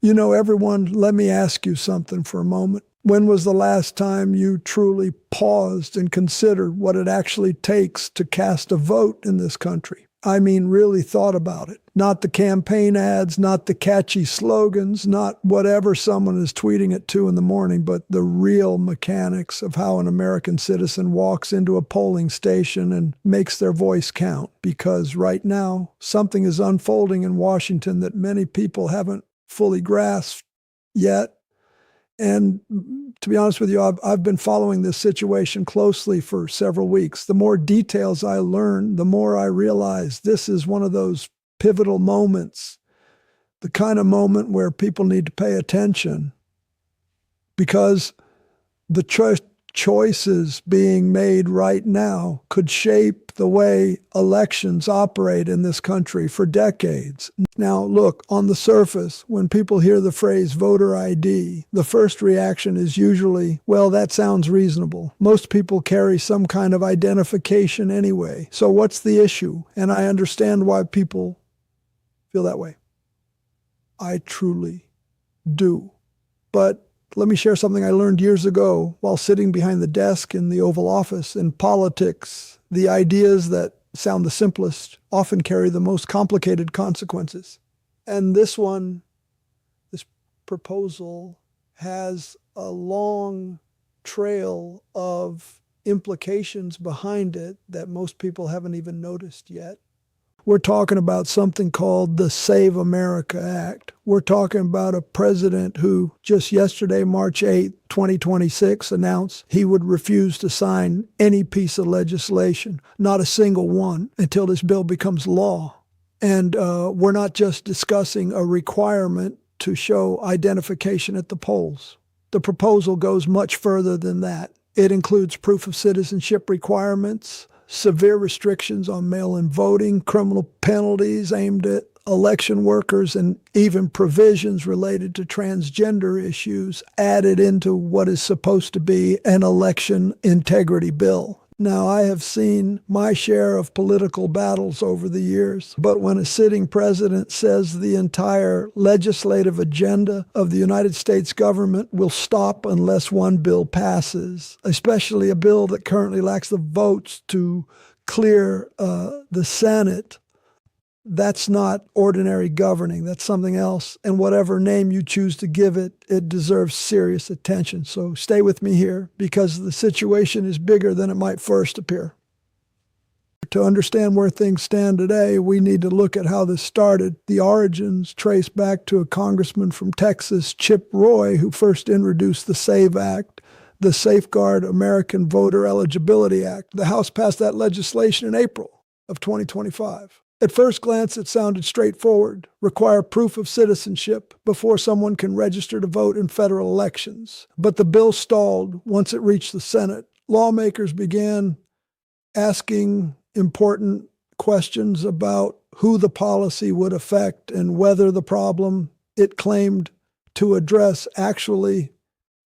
You know, everyone, let me ask you something for a moment. When was the last time you truly paused and considered what it actually takes to cast a vote in this country? I mean, really thought about it. Not the campaign ads, not the catchy slogans, not whatever someone is tweeting at 2 in the morning, but the real mechanics of how an American citizen walks into a polling station and makes their voice count. Because right now, something is unfolding in Washington that many people haven't fully grasped yet. And to be honest with you, I've been following this situation closely for several weeks. The more details I learn, the more I realize this is one of those pivotal moments, the kind of moment where people need to pay attention, because the choices being made right now could shape the way elections operate in this country for decades. Now, look, on the surface, when people hear the phrase voter ID, the first reaction is usually, well, that sounds reasonable. Most people carry some kind of identification anyway. So what's the issue? And I understand why people feel that way. I truly do. But let me share something I learned years ago while sitting behind the desk in the Oval Office. In politics, the ideas that sound the simplest often carry the most complicated consequences. And this proposal has a long trail of implications behind it that most people haven't even noticed yet. We're talking about something called the Save America Act. We're talking about a president who just yesterday, March 8, 2026, announced he would refuse to sign any piece of legislation, not a single one, until this bill becomes law. And we're not just discussing a requirement to show identification at the polls. The proposal goes much further than that. It includes proof of citizenship requirements, severe restrictions on mail-in voting, criminal penalties aimed at election workers, and even provisions related to transgender issues added into what is supposed to be an election integrity bill. Now, I have seen my share of political battles over the years, but when a sitting president says the entire legislative agenda of the United States government will stop unless one bill passes, especially a bill that currently lacks the votes to clear the Senate, that's not ordinary governing. That's something else. And whatever name you choose to give it, it deserves serious attention. So stay with me here, because the situation is bigger than it might first appear. To understand where things stand today, we need to look at how this started. The origins trace back to a congressman from Texas, Chip Roy, who first introduced the SAVE Act, the Safeguard American Voter Eligibility Act. The House passed that legislation in April of 2025. At first glance, it sounded straightforward. Require proof of citizenship before someone can register to vote in federal elections. But the bill stalled once it reached the Senate. Lawmakers began asking important questions about who the policy would affect and whether the problem it claimed to address actually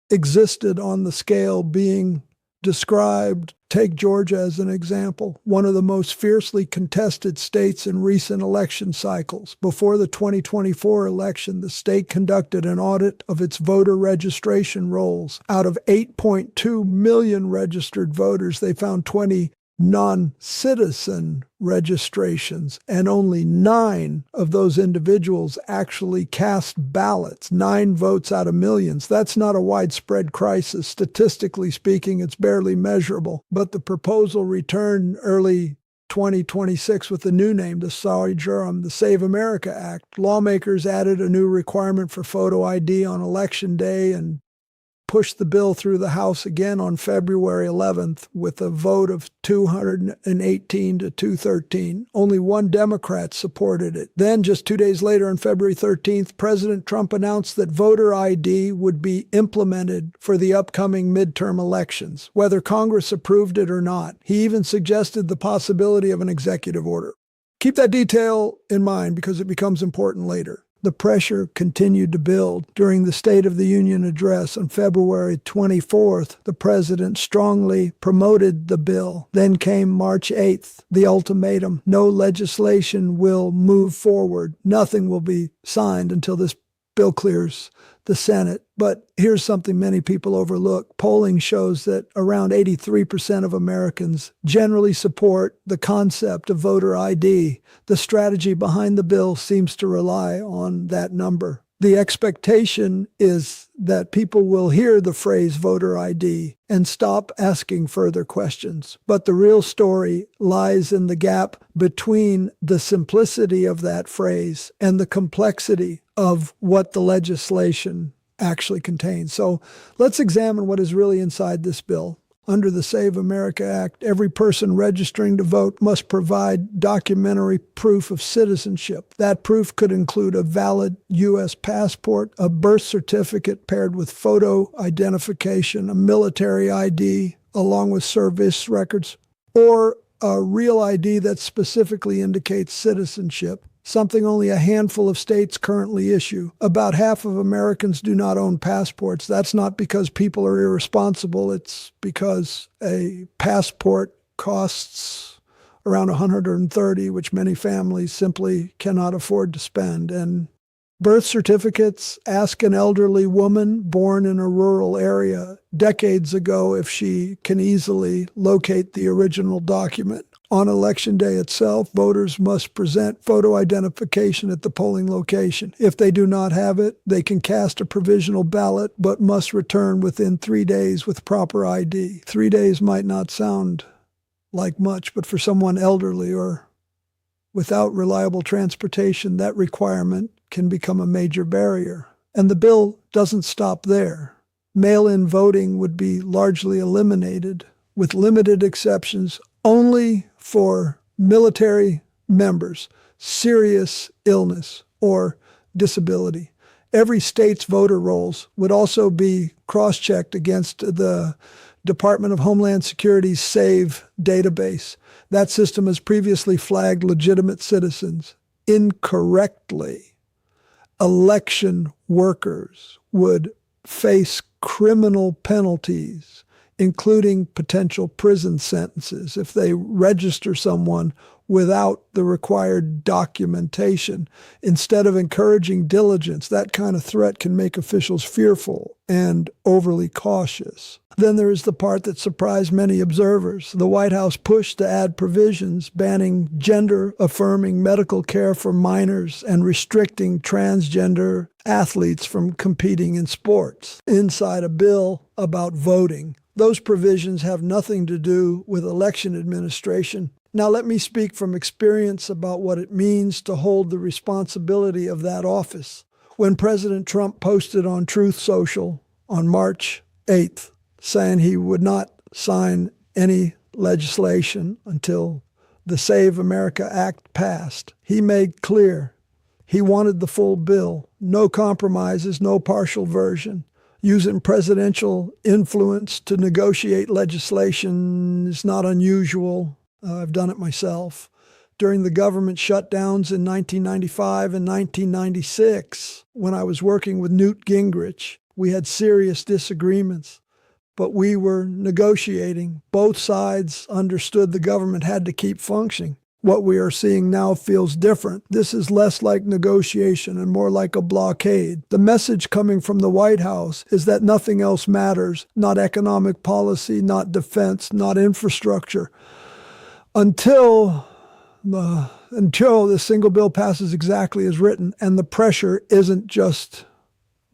existed on the scale being described. Take Georgia as an example, one of the most fiercely contested states in recent election cycles. Before the 2024 election, the state conducted an audit of its voter registration rolls. Out of 8.2 million registered voters, they found 20 non-citizen registrations, and only 9 of those individuals actually cast ballots, 9 votes out of millions. That's not a widespread crisis. Statistically speaking, it's barely measurable. But the proposal returned early 2026 with a new name, the Save America Act. Lawmakers added a new requirement for photo ID on Election Day and pushed the bill through the House again on February 11th with a vote of 218 to 213. Only one Democrat supported it. Then, just 2 days later, on February 13th, President Trump announced that voter ID would be implemented for the upcoming midterm elections, whether Congress approved it or not. He even suggested the possibility of an executive order. Keep that detail in mind because it becomes important later. The pressure continued to build. During the State of the Union address on February 24th, the president strongly promoted the bill. Then came March 8th, the ultimatum. No legislation will move forward. Nothing will be signed until this bill clears the Senate. But here's something many people overlook. Polling shows that around 83% of Americans generally support the concept of voter ID. The strategy behind the bill seems to rely on that number. The expectation is that people will hear the phrase voter ID and stop asking further questions. But the real story lies in the gap between the simplicity of that phrase and the complexity of what the legislation actually contains. So let's examine what is really inside this bill. Under the Save America Act, every person registering to vote must provide documentary proof of citizenship. That proof could include a valid U.S. passport, a birth certificate paired with photo identification, a military ID, along with service records, or a real ID that specifically indicates citizenship, something only a handful of states currently issue. About half of Americans do not own passports. That's not because people are irresponsible. It's because a passport costs around $130, which many families simply cannot afford to spend. And birth certificates, ask an elderly woman born in a rural area decades ago if she can easily locate the original document. On Election Day itself, voters must present photo identification at the polling location. If they do not have it, they can cast a provisional ballot, but must return within 3 days with proper ID. 3 days might not sound like much, but for someone elderly or without reliable transportation, that requirement can become a major barrier. And the bill doesn't stop there. Mail-in voting would be largely eliminated, with limited exceptions only for military members, serious illness, or disability. Every state's voter rolls would also be cross-checked against the Department of Homeland Security's SAVE database. That system has previously flagged legitimate citizens incorrectly. Election workers would face criminal penalties, including potential prison sentences, if they register someone without the required documentation. Instead of encouraging diligence, that kind of threat can make officials fearful and overly cautious. Then there is the part that surprised many observers. The White House pushed to add provisions banning gender-affirming medical care for minors and restricting transgender athletes from competing in sports inside a bill about voting. Those provisions have nothing to do with election administration. Now let me speak from experience about what it means to hold the responsibility of that office. When President Trump posted on Truth Social on March 8th, saying he would not sign any legislation until the Save America Act passed, he made clear he wanted the full bill, no compromises, no partial version. Using presidential influence to negotiate legislation is not unusual. I've done it myself. During the government shutdowns in 1995 and 1996, when I was working with Newt Gingrich, we had serious disagreements, but we were negotiating. Both sides understood the government had to keep functioning. What we are seeing now feels different. This is less like negotiation and more like a blockade. The message coming from the White House is that nothing else matters, not economic policy, not defense, not infrastructure, until the single bill passes exactly as written. And the pressure isn't just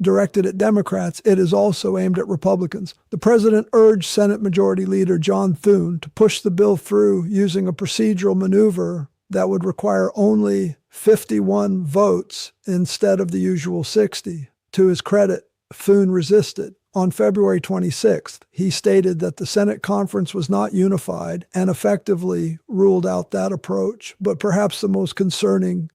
directed at Democrats, it is also aimed at Republicans. The president urged Senate Majority Leader John Thune to push the bill through using a procedural maneuver that would require only 51 votes instead of the usual 60. To his credit, Thune resisted. On February 26th, he stated that the Senate conference was not unified and effectively ruled out that approach. But perhaps the most concerning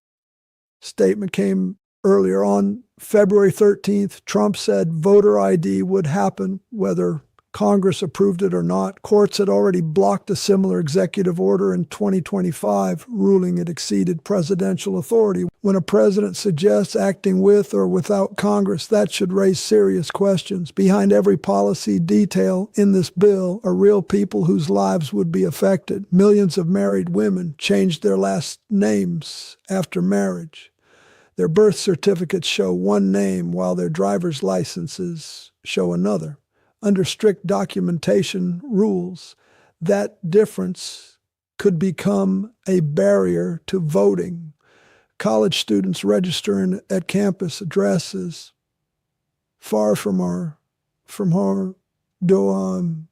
statement came earlier. On February 13th, Trump said voter ID would happen whether Congress approved it or not. Courts had already blocked a similar executive order in 2025, ruling it exceeded presidential authority. When a president suggests acting with or without Congress, that should raise serious questions. Behind every policy detail in this bill are real people whose lives would be affected. Millions of married women changed their last names after marriage. Their birth certificates show one name while their driver's licenses show another. Under strict documentation rules, that difference could become a barrier to voting. College students registering at campus addresses far from our dorm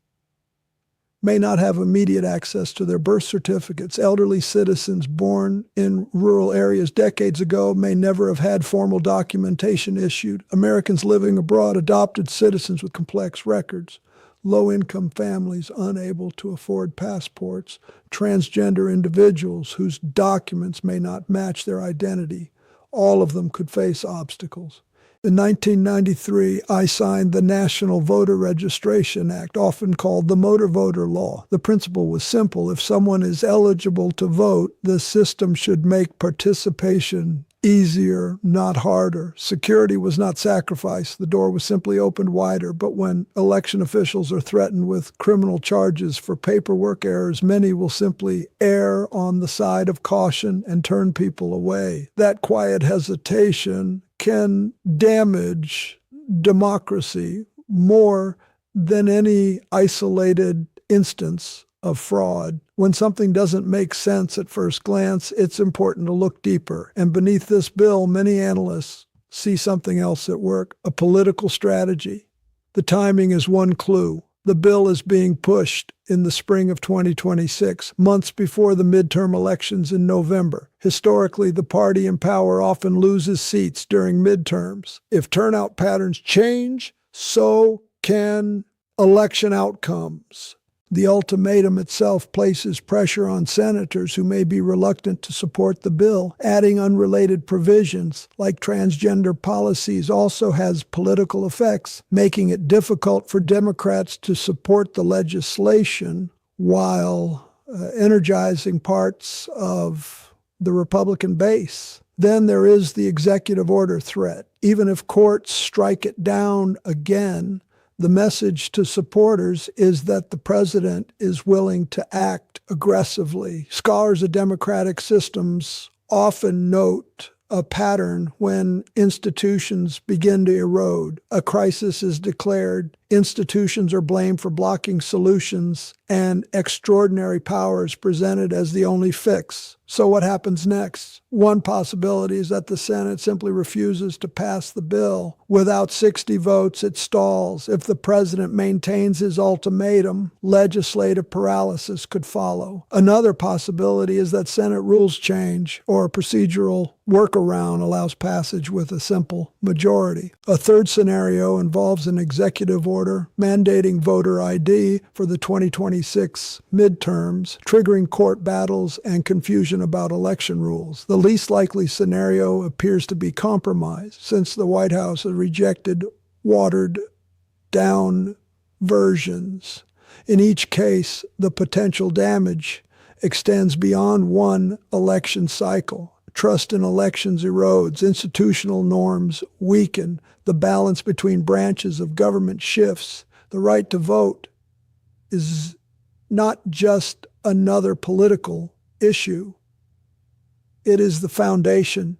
may not have immediate access to their birth certificates. Elderly citizens born in rural areas decades ago may never have had formal documentation issued. Americans living abroad, adopted citizens with complex records, low-income families unable to afford passports, transgender individuals whose documents may not match their identity. All of them could face obstacles. In 1993, I signed the National Voter Registration Act, often called the Motor Voter Law. The principle was simple. If someone is eligible to vote, the system should make participation easier, not harder. Security was not sacrificed. The door was simply opened wider. But when election officials are threatened with criminal charges for paperwork errors, many will simply err on the side of caution and turn people away. That quiet hesitation can damage democracy more than any isolated instance of fraud. When something doesn't make sense at first glance, it's important to look deeper. And beneath this bill, many analysts see something else at work, a political strategy. The timing is one clue. The bill is being pushed in the spring of 2026, months before the midterm elections in November. Historically, the party in power often loses seats during midterms. If turnout patterns change, so can election outcomes. The ultimatum itself places pressure on senators who may be reluctant to support the bill. Adding unrelated provisions like transgender policies also has political effects, making it difficult for Democrats to support the legislation while energizing parts of the Republican base. Then there is the executive order threat. Even if courts strike it down again, the message to supporters is that the president is willing to act aggressively. Scholars of democratic systems often note a pattern when institutions begin to erode. A crisis is declared, institutions are blamed for blocking solutions, and extraordinary power is presented as the only fix. So what happens next? One possibility is that the Senate simply refuses to pass the bill. Without 60 votes, it stalls. If the president maintains his ultimatum, legislative paralysis could follow. Another possibility is that Senate rules change, or a procedural workaround allows passage with a simple majority. A third scenario involves an executive order mandating voter ID for the 2026 midterms, triggering court battles and confusion about election rules. The least likely scenario appears to be compromise, since the White House has rejected watered-down versions. In each case, the potential damage extends beyond one election cycle. Trust in elections erodes, institutional norms weaken, the balance between branches of government shifts. The right to vote is not just another political issue. It is the foundation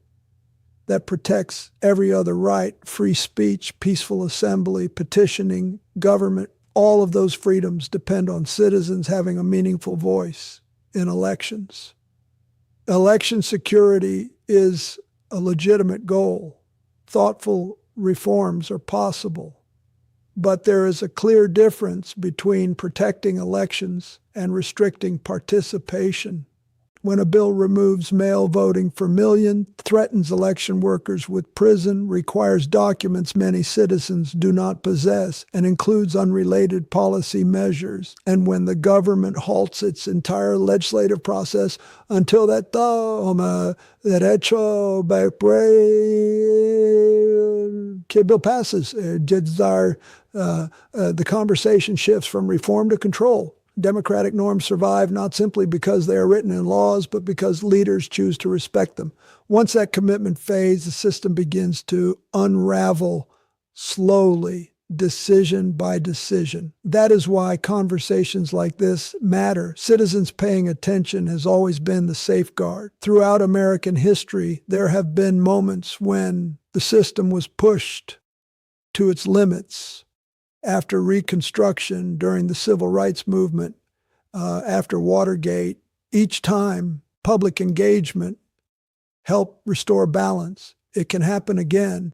that protects every other right: free speech, peaceful assembly, petitioning, government. All of those freedoms depend on citizens having a meaningful voice in elections. Election security is a legitimate goal. Thoughtful reforms are possible. But there is a clear difference between protecting elections and restricting participation. When a bill removes mail voting for millions, threatens election workers with prison, requires documents many citizens do not possess, and includes unrelated policy measures, and when the government halts its entire legislative process until that toma derecho que bill passes, the conversation shifts from reform to control. Democratic norms survive not simply because they are written in laws, but because leaders choose to respect them. Once that commitment fades, the system begins to unravel slowly. decision by decision. That is why conversations like this matter. Citizens paying attention has always been the safeguard. Throughout American history, there have been moments when the system was pushed to its limits. After Reconstruction, during the Civil Rights Movement, after Watergate, each time public engagement helped restore balance. It can happen again,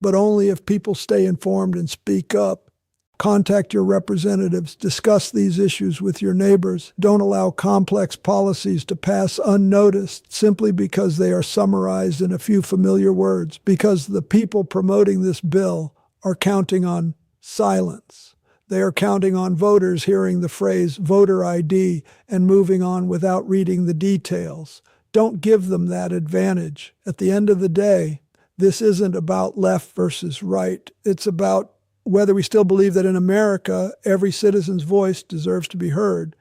but only if people stay informed and speak up. Contact your representatives. Discuss these issues with your neighbors. Don't allow complex policies to pass unnoticed simply because they are summarized in a few familiar words, because the people promoting this bill are counting on silence. They are counting on voters hearing the phrase voter ID and moving on without reading the details. Don't give them that advantage. At the end of the day, this isn't about left versus right. It's about whether we still believe that in America, every citizen's voice deserves to be heard.